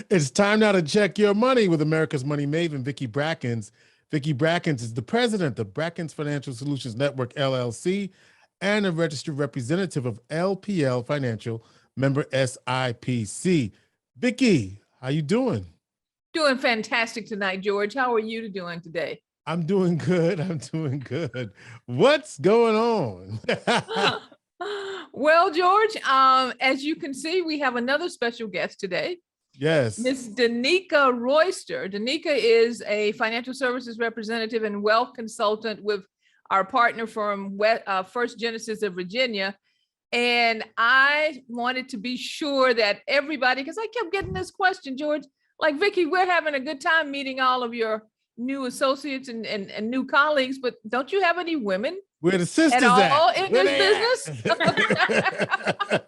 It's time now to check your money with America's money maven, Vicki Brackens. Vicki Brackens is the president of Brackens Financial Solutions Network, LLC, and a registered representative of LPL Financial, member SIPC. Vicki, how you doing? Doing fantastic tonight, George. How are you doing today? I'm doing good. I'm doing good. What's going on? Well, George, as you can see, we have another special guest today, Yes. Miss Danica Royster. Danica is a financial services representative and wealth consultant with our partner firm, First Genesis of Virginia. And I wanted to be sure that everybody, because I kept getting this question, George, like, Vicki, we're having a good time meeting all of your new associates and new colleagues, but don't you have any women Where the sisters at all at? in Where this they business? at?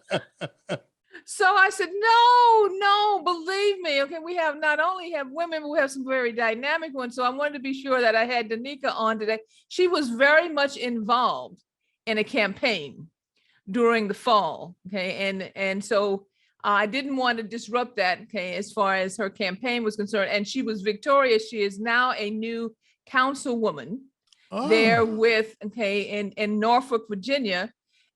So I said, no, believe me. Okay, we have not only have women, but we have some very dynamic ones. So I wanted to be sure that I had Danica on today. She was very much involved in a campaign during the fall. Okay, and so I didn't want to disrupt that. Okay, as far as her campaign was concerned, and she was victorious. She is now a new councilwoman there with in Norfolk, Virginia.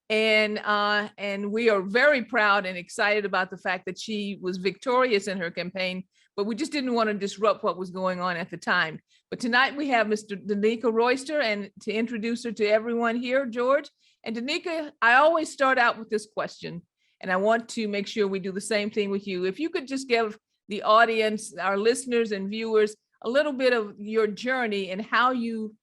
And we are very proud and excited about the fact that she was victorious in her campaign, but we just didn't want to disrupt what was going on at the time. But tonight we have Mr. Danica Royster, and to introduce her to everyone here, George. And Danica, I always start out with this question, and I want to make sure we do the same thing with you. If you could just give the audience, our listeners and viewers, a little bit of your journey and how you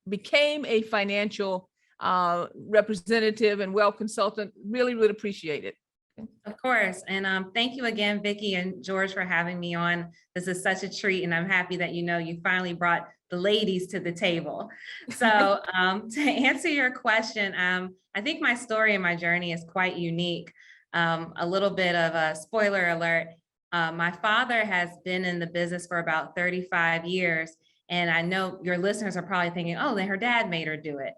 became a financial representative and wealth consultant, really would appreciate it. Of course. And thank you again, Vicki and George, for having me on. This is such a treat, and I'm happy that you finally brought the ladies to the table. So to answer your question, I think my story and my journey is quite unique. A little bit of a spoiler alert. My father has been in the business for about 35 years. And I know your listeners are probably thinking, oh, then her dad made her do it.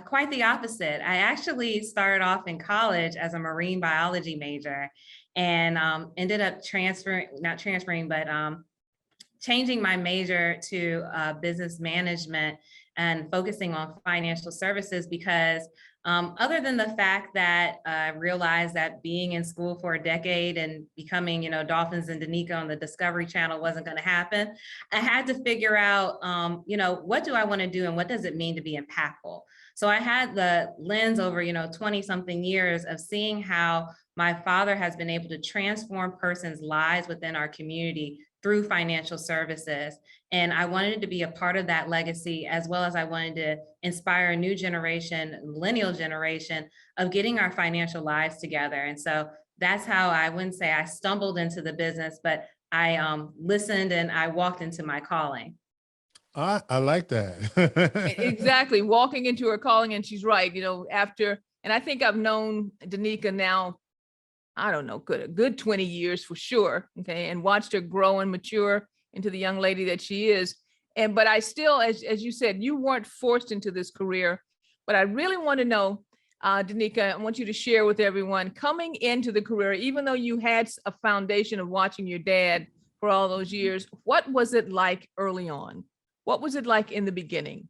Quite the opposite. I actually started off in college as a marine biology major and ended up changing my major to business management and focusing on financial services because other than the fact that I realized that being in school for a decade and becoming, Dolphins and Danica on the Discovery Channel wasn't going to happen, I had to figure out, what do I want to do and what does it mean to be impactful? So I had the lens over, 20 something years of seeing how my father has been able to transform persons' lives within our community through financial services. And I wanted to be a part of that legacy, as well as I wanted to inspire a new generation, millennial generation, of getting our financial lives together. And so that's how I wouldn't say I stumbled into the business, but I listened and I walked into my calling. I like that. Exactly. Walking into her calling, and she's right. And I think I've known Danica now, I don't know, a good 20 years for sure. Okay. And watched her grow and mature into the young lady that she is. But I still, as you said, you weren't forced into this career, but I really want to know, Danica, I want you to share with everyone coming into the career, even though you had a foundation of watching your dad for all those years, what was it like early on? What was it like in the beginning?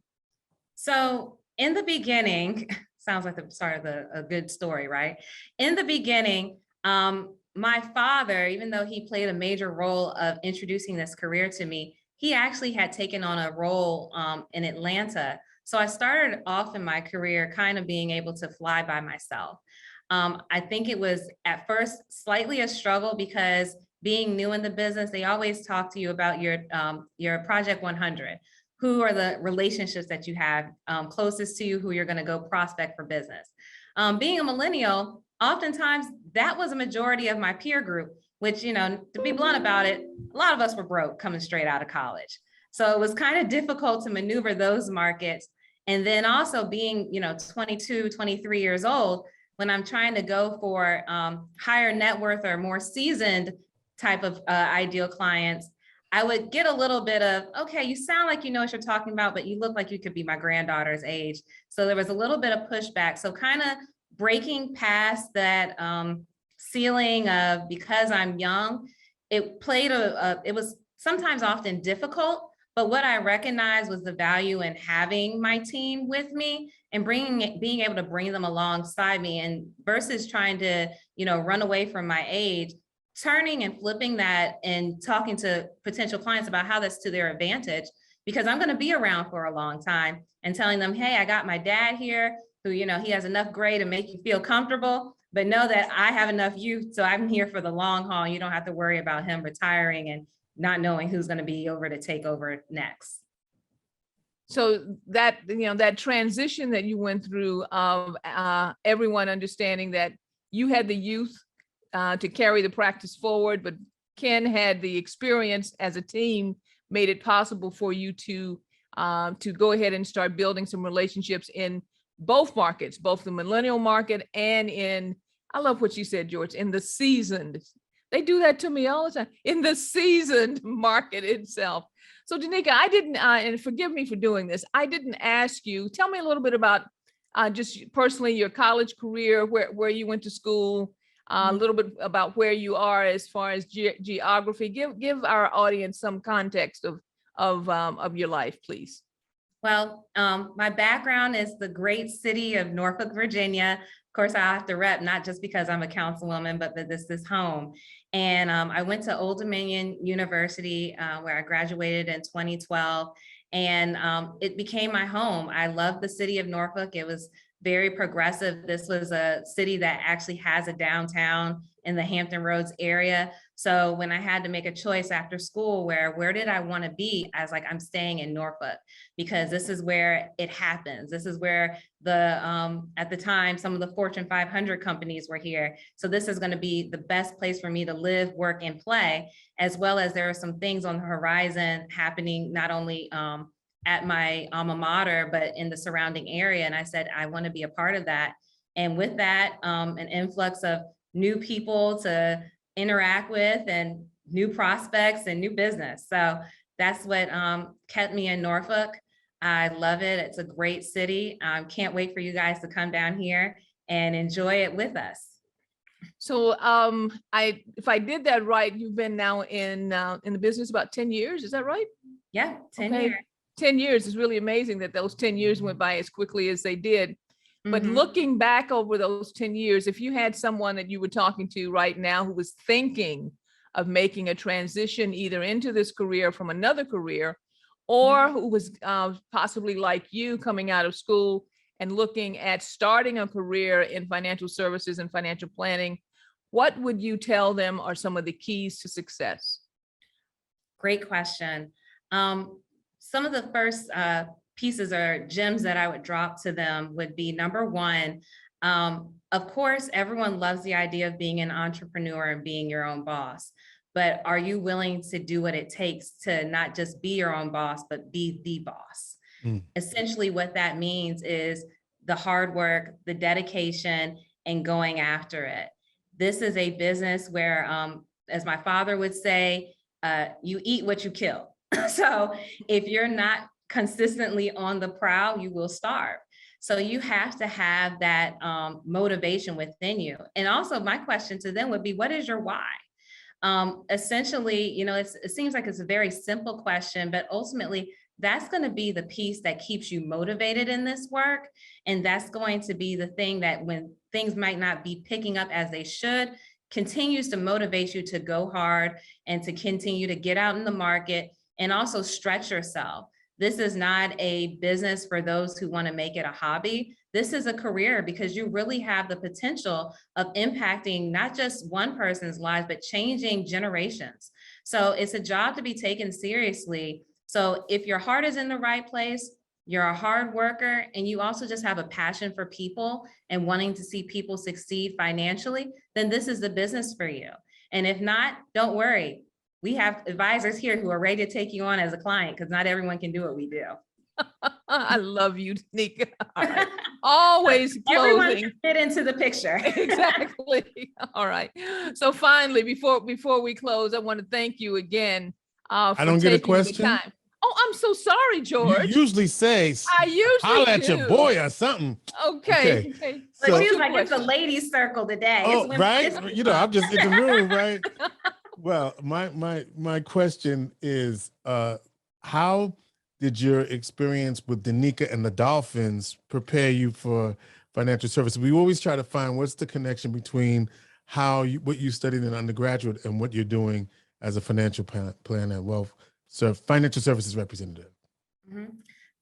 So in the beginning, sounds like the start of a good story, right? In the beginning, my father, even though he played a major role of introducing this career to me, he actually had taken on a role in Atlanta. So I started off in my career kind of being able to fly by myself. I think it was at first slightly a struggle because being new in the business, they always talk to you about your Project 100. Who are the relationships that you have closest to you, who you're going to go prospect for business. Being a millennial, oftentimes that was a majority of my peer group, which, to be blunt about it, a lot of us were broke coming straight out of college. So it was kind of difficult to maneuver those markets. And then also being, 22, 23 years old, when I'm trying to go for higher net worth or more seasoned type of ideal clients, I would get a little bit of, okay, you sound like you know what you're talking about, but you look like you could be my granddaughter's age. So there was a little bit of pushback. So kind of breaking past that ceiling of, because I'm young, it played it was sometimes often difficult, but what I recognized was the value in having my team with me and being able to bring them alongside me, and versus trying to, run away from my age, turning and flipping that and talking to potential clients about how that's to their advantage, because I'm going to be around for a long time, and telling them, hey, I got my dad here who, he has enough gray to make you feel comfortable, but know that I have enough youth, so I'm here for the long haul. You don't have to worry about him retiring and not knowing who's going to be over to take over next. So that, that transition that you went through of everyone understanding that you had the youth to carry the practice forward, but Ken had the experience as a team, made it possible for you to go ahead and start building some relationships in both markets, both the millennial market and in, I love what you said, George, in the seasoned. They do that to me all the time, in the seasoned market itself. So Danica, I didn't, and forgive me for doing this, I didn't ask you, tell me a little bit about just personally your college career, where you went to school, a little bit about where you are as far as geography. Give our audience some context of your life, please. Well, my background is the great city of Norfolk, Virginia. Of course, I have to rep, not just because I'm a councilwoman, but that this is home. And I went to Old Dominion University, where I graduated in 2012, and it became my home. I love the city of Norfolk. It was very progressive. This was a city that actually has a downtown in the Hampton Roads area. So when I had to make a choice after school, where did I want to be? I was like, I'm staying in Norfolk, because this is where it happens. This is where at the time, some of the Fortune 500 companies were here. So this is going to be the best place for me to live, work, and play, as well as there are some things on the horizon happening, not only at my alma mater, but in the surrounding area. And I said, I want to be a part of that. And with that, an influx of new people to interact with, and new prospects and new business. So that's what kept me in Norfolk. I love it. It's a great city. Can't wait for you guys to come down here and enjoy it with us. So if I did that right, you've been now in the business about 10 years, is that right? Yeah, 10 okay. years. 10 years is really amazing that those 10 years went by as quickly as they did. But looking back over those 10 years, if you had someone that you were talking to right now who was thinking of making a transition either into this career from another career, or who was possibly like you, coming out of school and looking at starting a career in financial services and financial planning, what would you tell them are some of the keys to success? Great question. Some of the first pieces or gems that I would drop to them would be, number one, of course, everyone loves the idea of being an entrepreneur and being your own boss, but are you willing to do what it takes to not just be your own boss, but be the boss? Essentially, what that means is the hard work, the dedication, and going after it. This is a business where, as my father would say, you eat what you kill. So if you're not consistently on the prowl, you will starve. So you have to have that motivation within you. And also my question to them would be, what is your why? Essentially, it seems like it's a very simple question, but ultimately that's going to be the piece that keeps you motivated in this work. And that's going to be the thing that, when things might not be picking up as they should, continues to motivate you to go hard and to continue to get out in the market and also stretch yourself. This is not a business for those who want to make it a hobby. This is a career, because you really have the potential of impacting not just one person's lives, but changing generations. So it's a job to be taken seriously. So if your heart is in the right place, you're a hard worker, and you also just have a passion for people and wanting to see people succeed financially, then this is the business for you. And if not, don't worry. We have advisors here who are ready to take you on as a client, because not everyone can do what we do. I love you, Danica. All right. Always closing. Everyone can fit into the picture. Exactly. All right. So finally, before we close, I want to thank you again for I don't get a taking the question. time. Oh, I'm so sorry, George. You usually say, I usually holla at your do. boy or something. Okay. So it feels like it's a ladies' circle today. Oh, right. I'm just in the room, right? Well, my question is, how did your experience with Danica and the Dolphins prepare you for financial services? We always try to find what's the connection between what you studied in undergraduate and what you're doing as a financial planner and financial services representative. Mhm.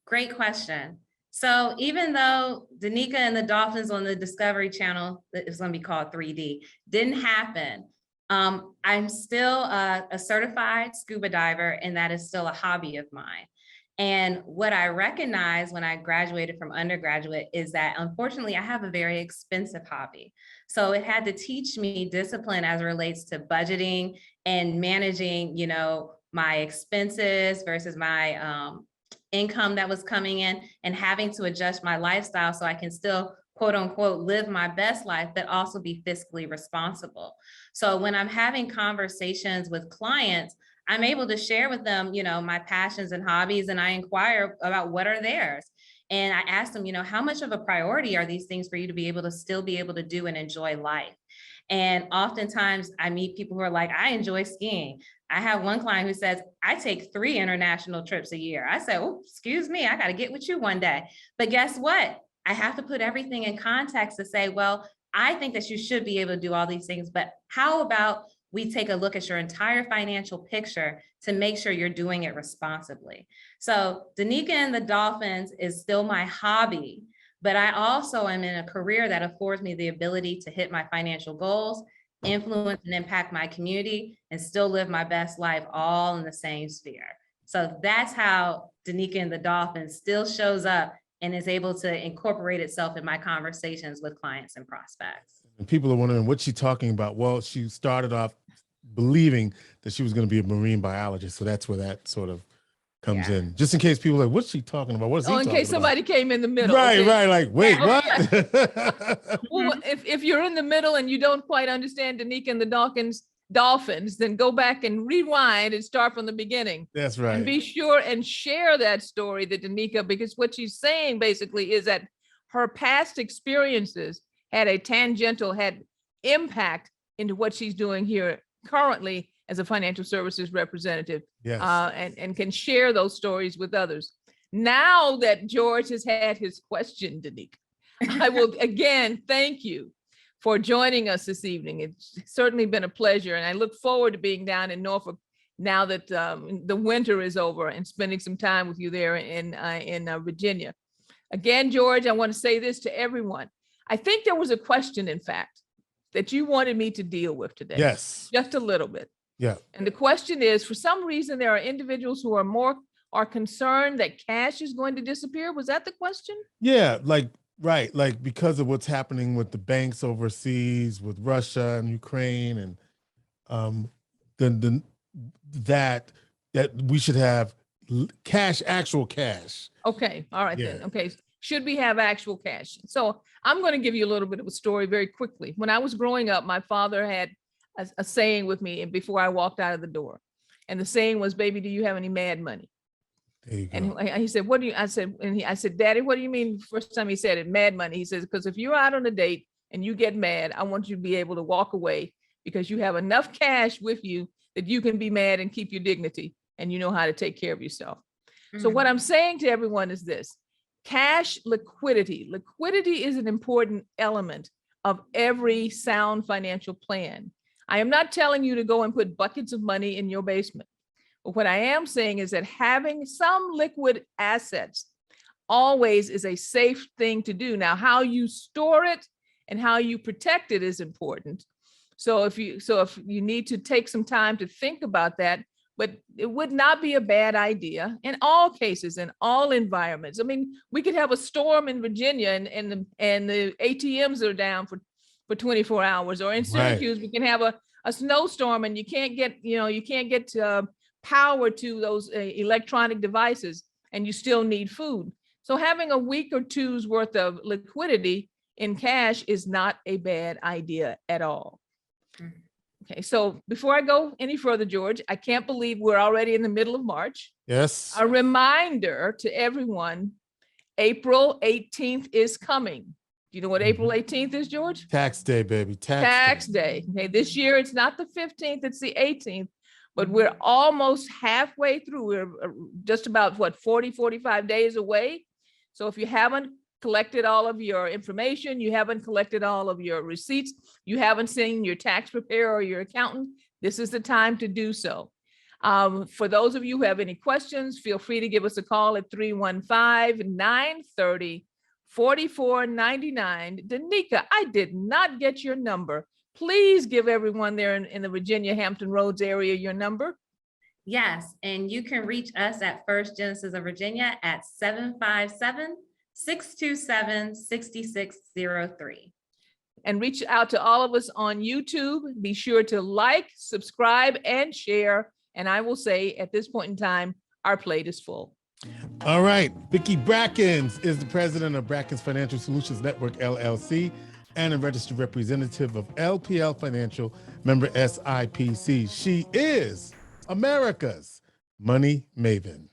Great question. So even though Danica and the Dolphins on the Discovery Channel, that is going to be called 3D, didn't happen, I'm still a certified scuba diver, and that is still a hobby of mine. And what I recognized when I graduated from undergraduate is that, unfortunately, I have a very expensive hobby. So it had to teach me discipline as it relates to budgeting and managing, my expenses versus my income that was coming in, and having to adjust my lifestyle so I can still, quote unquote, live my best life, but also be fiscally responsible. So when I'm having conversations with clients, I'm able to share with them, my passions and hobbies, and I inquire about what are theirs. And I ask them, how much of a priority are these things for you to be able to still be able to do and enjoy life? And oftentimes I meet people who are like, I enjoy skiing. I have one client who says, I take 3 international trips a year. I say, oh, excuse me, I got to get with you one day. But guess what? I have to put everything in context to say, well, I think that you should be able to do all these things, but how about we take a look at your entire financial picture to make sure you're doing it responsibly? So Danica and the Dolphins is still my hobby, but I also am in a career that affords me the ability to hit my financial goals, influence and impact my community, and still live my best life all in the same sphere. So that's how Danica and the Dolphins still shows up and is able to incorporate itself in my conversations with clients and prospects. And people are wondering what she's talking about. Well, she started off believing that she was going to be a marine biologist. So that's where that sort of comes in. Just in case people are like, what's she talking about? What's he talking about? In case somebody came in the middle. Right, okay? right. Like, wait, Yeah. what? Well, if you're in the middle and you don't quite understand Danica and the Dolphins, then go back and rewind and start from the beginning. That's right. And be sure and share that story that Danica, because what she's saying basically is that her past experiences had impact into what she's doing here currently as a financial services representative. Yes. And can share those stories with others. Now that George has had his question, Danica, I will again thank you for joining us this evening. It's certainly been a pleasure, and I look forward to being down in Norfolk now that the winter is over and spending some time with you there in Virginia. Again, George, I want to say this to everyone. I think there was a question, in fact, that you wanted me to deal with today. Yes. Just a little bit. Yeah. And the question is, for some reason, there are individuals who are concerned that cash is going to disappear. Was that the question? Yeah, right. Like because of what's happening with the banks overseas, with Russia and Ukraine, and that we should have cash, actual cash. Okay. All right then. Okay. Should we have actual cash? So I'm going to give you a little bit of a story very quickly. When I was growing up, my father had a saying with me before I walked out of the door. And the saying was, baby, do you have any mad money? There you go. And he said, what do you, I said, Daddy, what do you mean? First time he said it, mad money. He says, because if you're out on a date and you get mad, I want you to be able to walk away because you have enough cash with you that you can be mad and keep your dignity and you know how to take care of yourself. Mm-hmm. So what I'm saying to everyone is this: cash liquidity. Liquidity is an important element of every sound financial plan. I am not telling you to go and put buckets of money in your basement. But what I am saying is that having some liquid assets always is a safe thing to do. Now, how you store it and how you protect it is important. So if you need to take some time to think about that, but it would not be a bad idea in all cases, in all environments. I mean, we could have a storm in Virginia and the ATMs are down for 24 hours, or in Syracuse, we can have a snowstorm and you can't get power to those electronic devices and you still need food. So having a week or two's worth of liquidity in cash is not a bad idea at all. Okay, so before I go any further, George, I can't believe we're already in the middle of March. Yes. A reminder to everyone, April 18th is coming. Do you know what April 18th is, George? Tax day, baby. Tax day. Okay, this year it's not the 15th, it's the 18th, but we're almost halfway through. We're just about 45 days away. So if you haven't collected all of your information, you haven't collected all of your receipts, you haven't seen your tax preparer or your accountant, this is the time to do so. For those of you who have any questions, feel free to give us a call at 315-930-4499. Danica, I did not get your number. Please give everyone there in the Virginia Hampton Roads area your number. Yes, and you can reach us at First Genesis of Virginia at 757-627-6603. And reach out to all of us on YouTube. Be sure to like, subscribe, and share. And I will say at this point in time, our plate is full. All right. Vicki Brackens is the president of Brackens Financial Solutions Network, LLC, and a registered representative of LPL Financial, member SIPC. She is America's money maven.